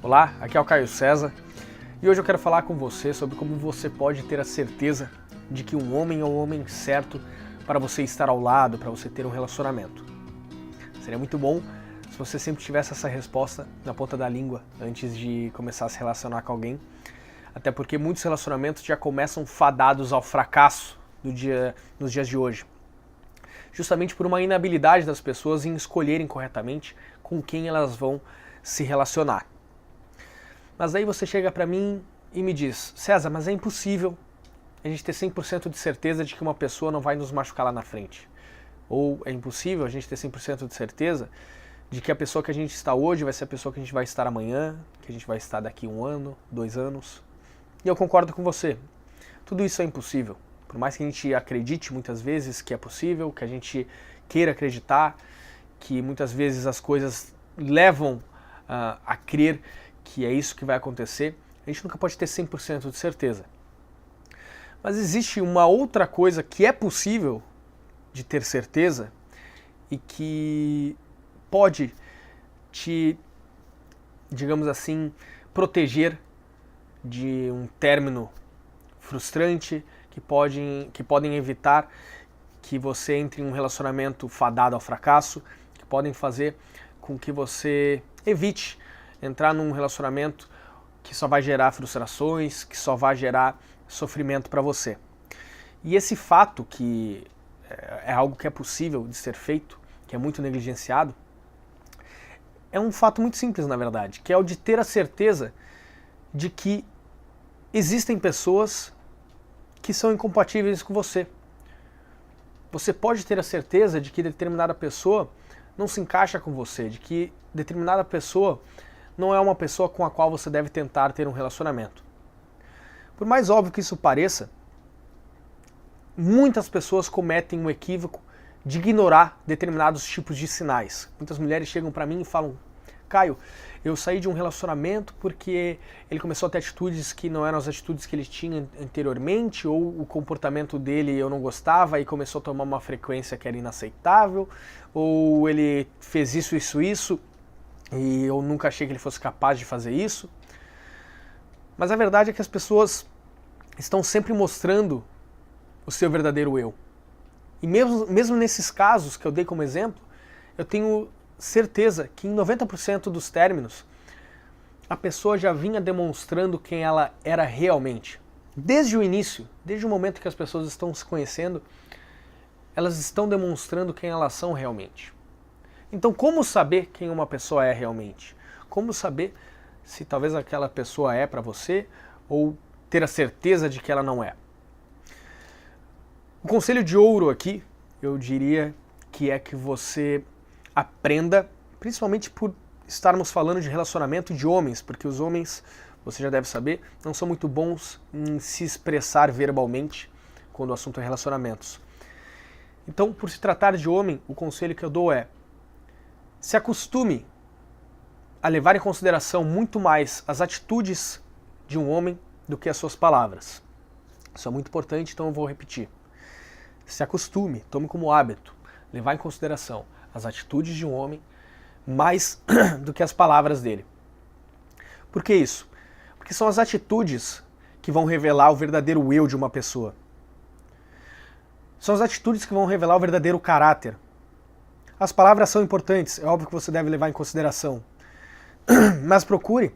Olá, aqui é o Caio César e hoje eu quero falar com você sobre como você pode ter a certeza de que um homem é o homem certo para você estar ao lado, para você ter um relacionamento. Seria muito bom se você sempre tivesse essa resposta na ponta da língua antes de começar a se relacionar com alguém, até porque muitos relacionamentos já começam fadados ao fracasso nos dias de hoje, justamente por uma inabilidade das pessoas em escolherem corretamente com quem elas vão se relacionar. Mas aí você chega pra mim e me diz: César, mas é impossível a gente ter 100% de certeza de que uma pessoa não vai nos machucar lá na frente. Ou é impossível a gente ter 100% de certeza de que a pessoa que a gente está hoje vai ser a pessoa que a gente vai estar amanhã, que a gente vai estar daqui 1 ano, 2 anos. E eu concordo com você. Tudo isso é impossível. Por mais que a gente acredite muitas vezes que é possível, que a gente queira acreditar, que muitas vezes as coisas levam a crer que é isso que vai acontecer, a gente nunca pode ter 100% de certeza. Mas existe uma outra coisa que é possível de ter certeza e que pode te, digamos assim, proteger de um término frustrante, que podem evitar que você entre em um relacionamento fadado ao fracasso, que podem fazer com que você evite entrar num relacionamento que só vai gerar frustrações, que só vai gerar sofrimento para você. E esse fato, que é algo que é possível de ser feito, que é muito negligenciado, é um fato muito simples, na verdade, que é o de ter a certeza de que existem pessoas que são incompatíveis com você. Você pode ter a certeza de que determinada pessoa não se encaixa com você, de que determinada pessoa não é uma pessoa com a qual você deve tentar ter um relacionamento. Por mais óbvio que isso pareça, muitas pessoas cometem o equívoco de ignorar determinados tipos de sinais. Muitas mulheres chegam para mim e falam: Caio, eu saí de um relacionamento porque ele começou a ter atitudes que não eram as atitudes que ele tinha anteriormente, ou o comportamento dele eu não gostava e começou a tomar uma frequência que era inaceitável, ou ele fez isso, e eu nunca achei que ele fosse capaz de fazer isso. Mas a verdade é que as pessoas estão sempre mostrando o seu verdadeiro eu. E mesmo nesses casos que eu dei como exemplo, eu tenho certeza que em 90% dos términos, a pessoa já vinha demonstrando quem ela era realmente. Desde o início, desde o momento que as pessoas estão se conhecendo, elas estão demonstrando quem elas são realmente. Então, como saber quem uma pessoa é realmente? Como saber se talvez aquela pessoa é para você ou ter a certeza de que ela não é? O conselho de ouro aqui, eu diria que é que você aprenda, principalmente por estarmos falando de relacionamento de homens, porque os homens, você já deve saber, não são muito bons em se expressar verbalmente quando o assunto é relacionamentos. Então, por se tratar de homem, o conselho que eu dou é: se acostume a levar em consideração muito mais as atitudes de um homem do que as suas palavras. Isso é muito importante, então eu vou repetir. Se acostume, tome como hábito, levar em consideração as atitudes de um homem mais do que as palavras dele. Por que isso? Porque são as atitudes que vão revelar o verdadeiro eu de uma pessoa. São as atitudes que vão revelar o verdadeiro caráter. As palavras são importantes, é óbvio que você deve levar em consideração. Mas procure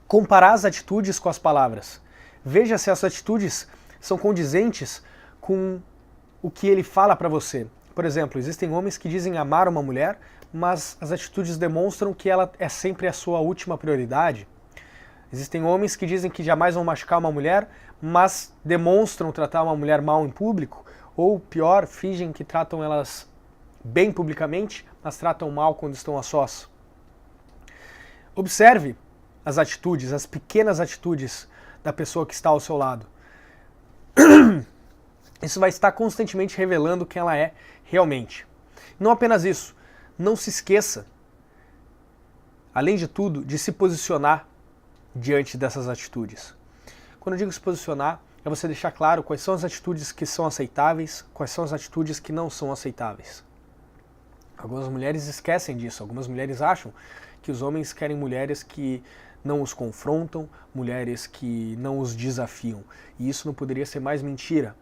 comparar as atitudes com as palavras. Veja se as atitudes são condizentes com o que ele fala para você. Por exemplo, existem homens que dizem amar uma mulher, mas as atitudes demonstram que ela é sempre a sua última prioridade. Existem homens que dizem que jamais vão machucar uma mulher, mas demonstram tratar uma mulher mal em público, ou pior, fingem que tratam elas bem publicamente, mas tratam mal quando estão a sós. Observe as atitudes, as pequenas atitudes da pessoa que está ao seu lado. Isso vai estar constantemente revelando quem ela é realmente. Não apenas isso, não se esqueça, além de tudo, de se posicionar diante dessas atitudes. Quando eu digo se posicionar, é você deixar claro quais são as atitudes que são aceitáveis, quais são as atitudes que não são aceitáveis. Algumas mulheres esquecem disso, algumas mulheres acham que os homens querem mulheres que não os confrontam, mulheres que não os desafiam. E isso não poderia ser mais mentira.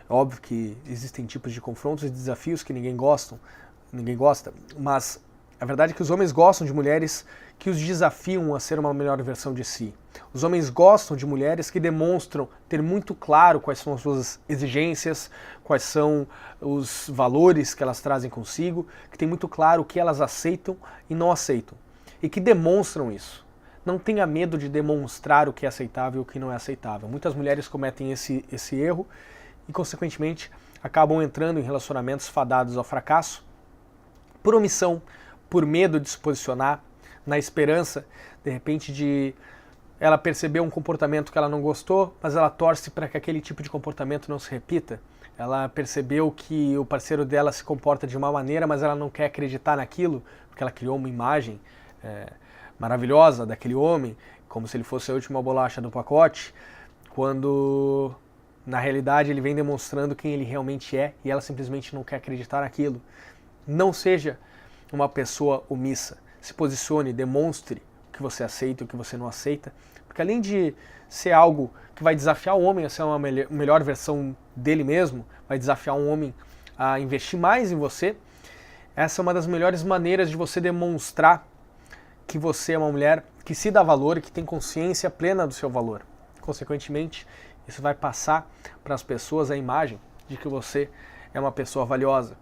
Óbvio que existem tipos de confrontos e desafios que ninguém gosta, mas a verdade é que os homens gostam de mulheres que os desafiam a ser uma melhor versão de si. Os homens gostam de mulheres que demonstram ter muito claro quais são as suas exigências, quais são os valores que elas trazem consigo, que tem muito claro o que elas aceitam e não aceitam, e que demonstram isso. Não tenha medo de demonstrar o que é aceitável e o que não é aceitável. Muitas mulheres cometem esse erro e, consequentemente, acabam entrando em relacionamentos fadados ao fracasso, por omissão, por medo de se posicionar, na esperança, de repente, de ela perceber um comportamento que ela não gostou, mas ela torce para que aquele tipo de comportamento não se repita. Ela percebeu que o parceiro dela se comporta de uma maneira, mas ela não quer acreditar naquilo, porque ela criou uma imagem maravilhosa daquele homem, como se ele fosse a última bolacha do pacote, quando na realidade ele vem demonstrando quem ele realmente é e ela simplesmente não quer acreditar naquilo. Não seja uma pessoa omissa. Se posicione, demonstre o que você aceita e o que você não aceita, porque além de ser algo que vai desafiar o homem a ser uma melhor versão dele mesmo, vai desafiar um homem a investir mais em você, essa é uma das melhores maneiras de você demonstrar que você é uma mulher que se dá valor e que tem consciência plena do seu valor. Consequentemente, isso vai passar para as pessoas a imagem de que você é uma pessoa valiosa.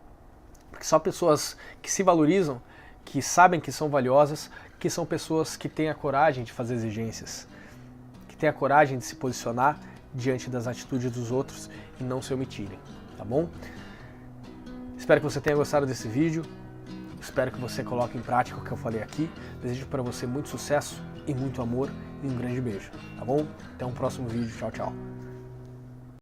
Porque só pessoas que se valorizam, que sabem que são valiosas, que são pessoas que têm a coragem de fazer exigências, que têm a coragem de se posicionar diante das atitudes dos outros e não se omitirem, tá bom? Espero que você tenha gostado desse vídeo, espero que você coloque em prática o que eu falei aqui. Desejo para você muito sucesso e muito amor e um grande beijo, tá bom? Até um próximo vídeo, tchau, tchau.